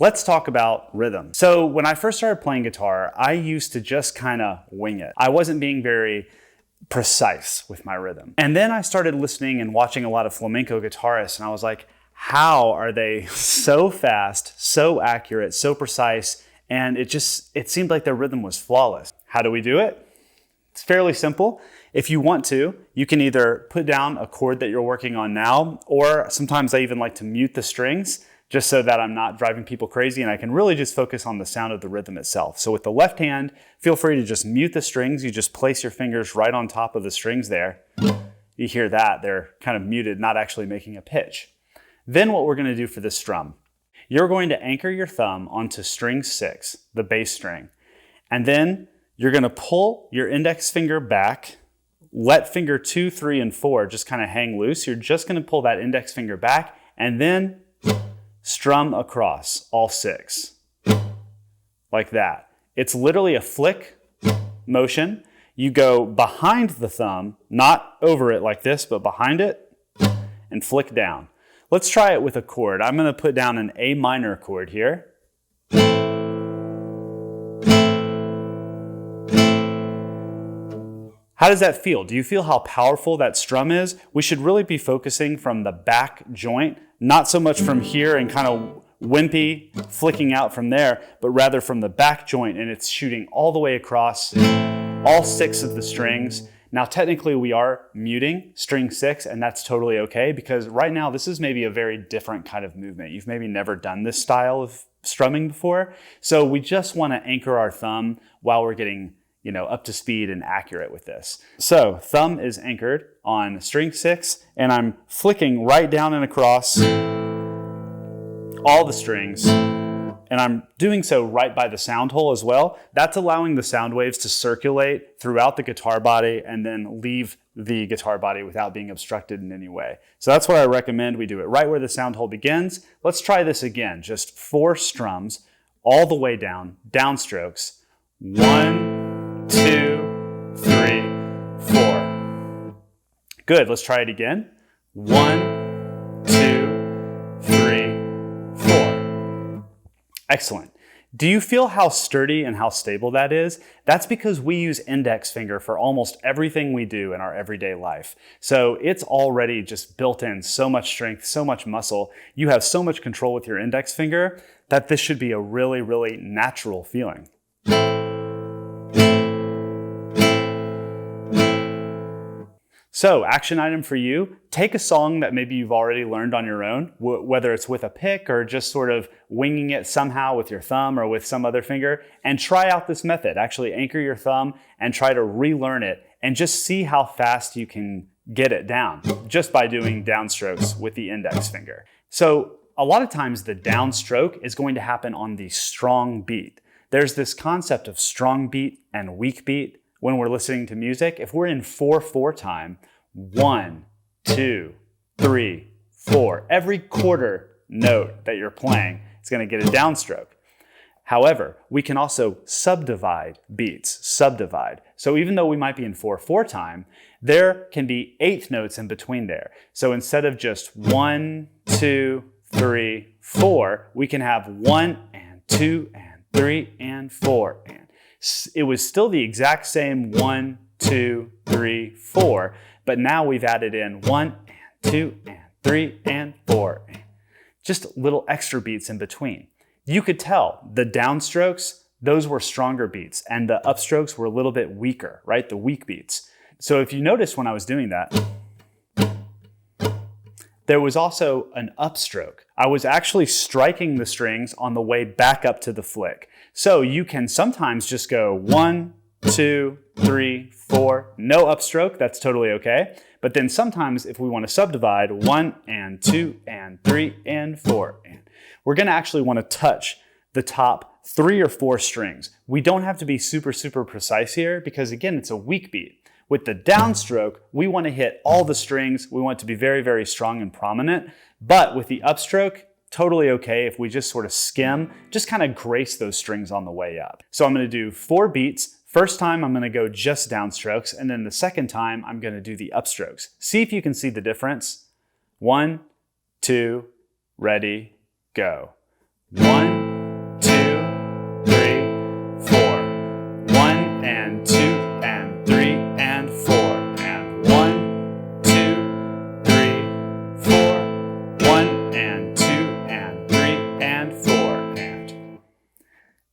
Let's talk about rhythm. So when I first started playing guitar, I used to just kind of wing it. I wasn't being very precise with my rhythm. And then I started listening and watching a lot of flamenco guitarists, and I was like, how are they so fast, so accurate, so precise? And it seemed like their rhythm was flawless. How do we do it? It's fairly simple. If you want to, you can either put down a chord that you're working on now, or sometimes I even like to mute the strings just so that I'm not driving people crazy and I can really just focus on the sound of the rhythm itself. So with the left hand, feel free to just mute the strings. You just place your fingers right on top of the strings there. You hear that, they're kind of muted, not actually making a pitch. Then what we're going to do for the strum, you're going to anchor your thumb onto string 6, the bass string, and then you're going to pull your index finger back, let finger 2, 3, and 4 just kind of hang loose. You're just going to pull that index finger back and then strum across all 6, like that. It's literally a flick motion. You go behind the thumb, not over it like this, but behind it, and flick down. Let's try it with a chord. I'm going to put down an A minor chord here. How does that feel? Do you feel how powerful that strum is? We should really be focusing from the back joint, not so much from here and kind of wimpy flicking out from there, but rather from the back joint, and it's shooting all the way across all 6 of the strings. Now technically we are muting string 6, and that's totally okay, because right now this is maybe a very different kind of movement. You've maybe never done this style of strumming before. So we just want to anchor our thumb while we're getting up to speed and accurate with this. So thumb is anchored on string 6, and I'm flicking right down and across all the strings, and I'm doing so right by the sound hole as well. That's allowing the sound waves to circulate throughout the guitar body and then leave the guitar body without being obstructed in any way. So that's what I recommend. We do it right where the sound hole begins. Let's try this again. Just 4 strums all the way down, downstrokes. 1, 2, 3, 4. Good, let's try it again. 1, 2, 3, 4. Excellent. Do you feel how sturdy and how stable that is? That's because we use index finger for almost everything we do in our everyday life. So it's already just built in so much strength, so much muscle. You have so much control with your index finger that this should be a really, really natural feeling. So, action item for you, take a song that maybe you've already learned on your own, whether it's with a pick or just sort of winging it somehow with your thumb or with some other finger, and try out this method. Actually anchor your thumb and try to relearn it and just see how fast you can get it down just by doing downstrokes with the index finger. So, a lot of times the downstroke is going to happen on the strong beat. There's this concept of strong beat and weak beat when we're listening to music. If we're in 4/4 time, 1, 2, 3, 4, every quarter note that you're playing is going to get a downstroke. However, we can also subdivide beats, subdivide. So even though we might be in 4/4 time, there can be 8 notes in between there. So instead of just 1, 2, 3, 4, we can have 1 and 2 and 3 and 4 and it was still the exact same 1, 2, 3, 4, but now we've added in 1 and 2 and 3 and 4, and just little extra beats in between. You could tell the downstrokes, those were stronger beats, and the upstrokes were a little bit weaker, right? The weak beats. So if you notice when I was doing that, there was also an upstroke. I was actually striking the strings on the way back up to the flick. So you can sometimes just go 1, 2, 3, 4, no upstroke, that's totally okay. But then sometimes if we want to subdivide, 1 and 2 and 3 and 4, and we're going to actually want to touch the top 3 or 4 strings. We don't have to be super, super precise here because again, it's a weak beat. With the downstroke, we want to hit all the strings. We want it to be very, very strong and prominent. But with the upstroke, totally okay if we just sort of skim, just kind of grace those strings on the way up. So I'm going to do 4 beats. First time, I'm going to go just downstrokes. And then the second time, I'm going to do the upstrokes. See if you can see the difference. 1, 2, ready, go. 1,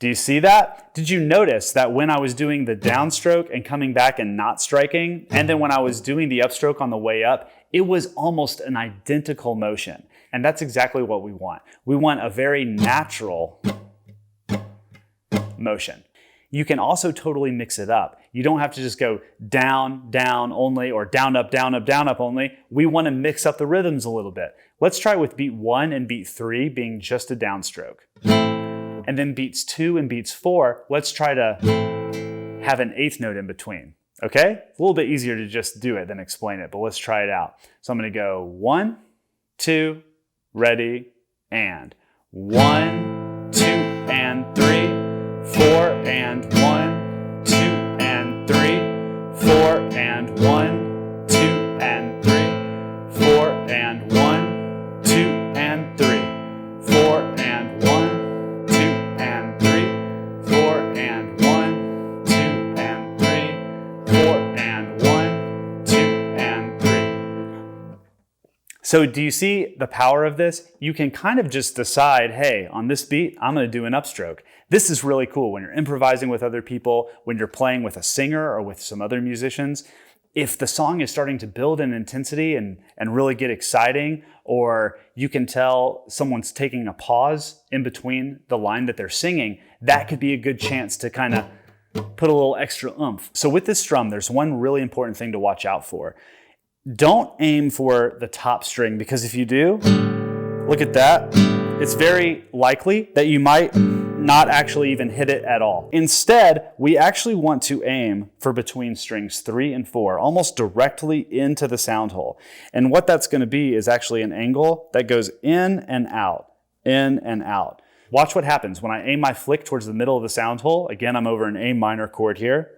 Do you see that? Did you notice that when I was doing the downstroke and coming back and not striking, and then when I was doing the upstroke on the way up, it was almost an identical motion. And that's exactly what we want. We want a very natural motion. You can also totally mix it up. You don't have to just go down, down only, or down, up, only. We want to mix up the rhythms a little bit. Let's try with beat 1 and beat 3 being just a downstroke. And then beats 2 and beats 4, let's try to have an eighth note in between. Okay? It's a little bit easier to just do it than explain it, but let's try it out. So I'm going to go 1, 2, ready, and 1, 2, and 3, 4, and 1, 2, and 3, 4, and 1, 2, and 3, 4, and 1, 2, and 3, 4, and 1, 2, and 3, 4, and 1, 2, and 3, 4, and 1, 2, and 3. So do you see the power of this? You can kind of just decide, hey, on this beat, I'm going to do an upstroke. This is really cool when you're improvising with other people, when you're playing with a singer or with some other musicians. If the song is starting to build in intensity and really get exciting, or you can tell someone's taking a pause in between the line that they're singing, that could be a good chance to kind of put a little extra oomph. So with this strum, there's one really important thing to watch out for. Don't aim for the top string, because if you do, look at that, it's very likely that you might not actually even hit it at all. Instead, we actually want to aim for between strings 3 and 4, almost directly into the sound hole. And what that's going to be is actually an angle that goes in and out, in and out. Watch what happens when I aim my flick towards the middle of the sound hole. Again, I'm over an A minor chord here.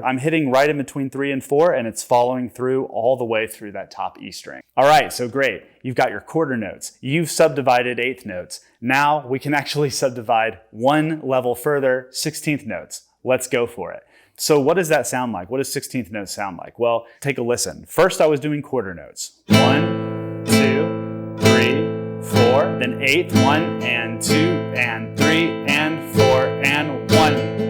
I'm hitting right in between 3 and 4, and it's following through all the way through that top E string. All right, so great. You've got your quarter notes. You've subdivided eighth notes. Now we can actually subdivide one level further, 16th notes. Let's go for it. So what does that sound like? What does 16th notes sound like? Well, take a listen. First, I was doing quarter notes. 1, 2, 3, 4, then eighth, 1 and 2 and 3 and 4 and 1.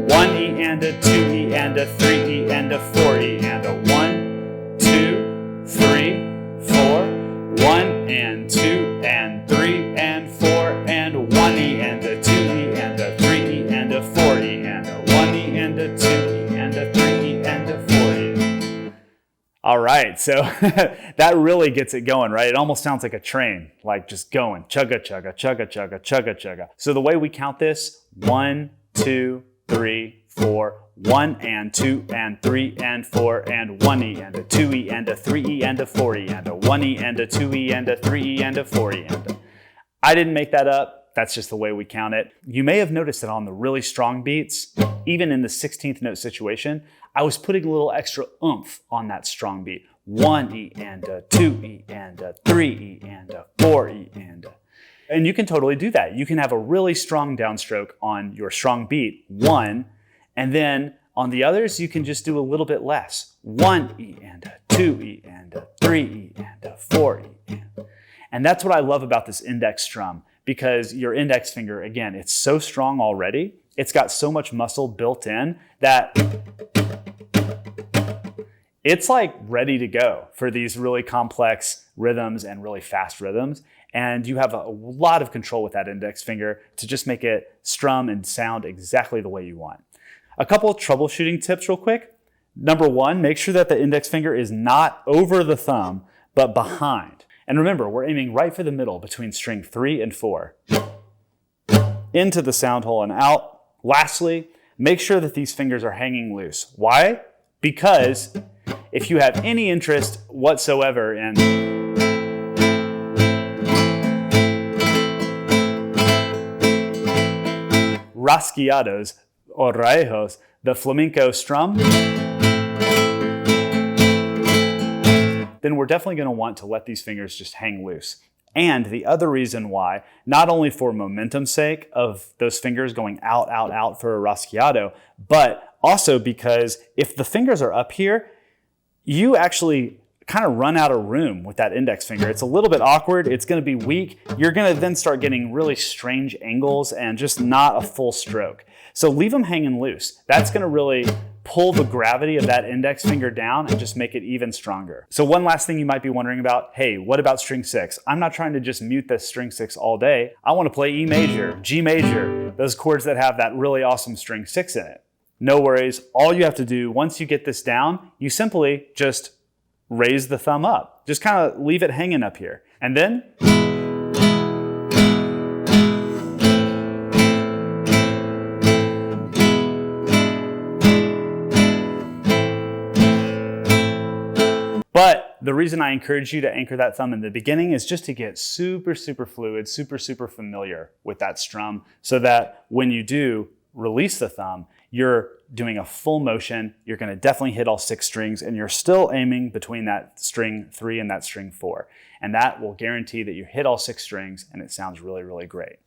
1E and a 2E and a 3E and a 4E and a 1, 2, 3, 4, 1 and 2 and 3 and 4 and 1E and a 2E and a 3E and a 4E and a 1E and a 2E and a 3E and a 4E. All right, so that really gets it going, right? It almost sounds like a train, like just going, chugga, chugga, chugga, chugga, chugga, chugga. So the way we count this, 1, 2, 3, 4, 1 and 2 and 3 and 4 and 1E and a 2E and a 3E and a 4E and a 1E and a 2E and a 3E and a 4E and a... I didn't make that up. That's just the way we count it. You may have noticed that on the really strong beats, even in the 16th note situation, I was putting a little extra oomph on that strong beat. 1E and a 2E and a 3E and a 4E and a... And you can totally do that. You can have a really strong downstroke on your strong beat, 1, and then on the others, you can just do a little bit less. 1E and a 2E and a 3E and a 4E. And that's what I love about this index strum, because your index finger, again, it's so strong already. It's got so much muscle built in that it's like ready to go for these really complex rhythms and really fast rhythms. And you have a lot of control with that index finger to just make it strum and sound exactly the way you want. A couple of troubleshooting tips real quick. Number 1, make sure that the index finger is not over the thumb, but behind. And remember, we're aiming right for the middle between string 3 and 4. Into the sound hole and out. Lastly, make sure that these fingers are hanging loose. Why? Because if you have any interest whatsoever in rasgueados or rayos, the flamenco strum, then we're definitely going to want to let these fingers just hang loose. And the other reason why, not only for momentum's sake of those fingers going out, out, out for a rasgueado, but also because if the fingers are up here, you actually kind of run out of room with that index finger. It's a little bit awkward. It's going to be weak. You're going to then start getting really strange angles and just not a full stroke. So leave them hanging loose. That's going to really pull the gravity of that index finger down and just make it even stronger. So one last thing you might be wondering about, hey, what about string 6? I'm not trying to just mute this string 6 all day. I want to play E major, G major, those chords that have that really awesome string 6 in it. No worries. All you have to do once you get this down, you simply just raise the thumb up. Just kind of leave it hanging up here. And then but the reason I encourage you to anchor that thumb in the beginning is just to get super, super fluid, super, super familiar with that strum so that when you do release the thumb, you're doing a full motion, you're going to definitely hit all 6 strings, and you're still aiming between that string 3 and that string 4. And that will guarantee that you hit all 6 strings and it sounds really, really great.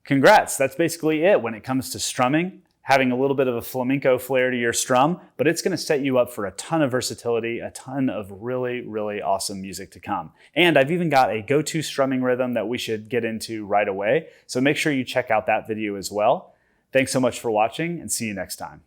Congrats, that's basically it when it comes to strumming, having a little bit of a flamenco flair to your strum, but it's going to set you up for a ton of versatility, a ton of really, really awesome music to come. And I've even got a go-to strumming rhythm that we should get into right away, so make sure you check out that video as well. Thanks so much for watching, and see you next time.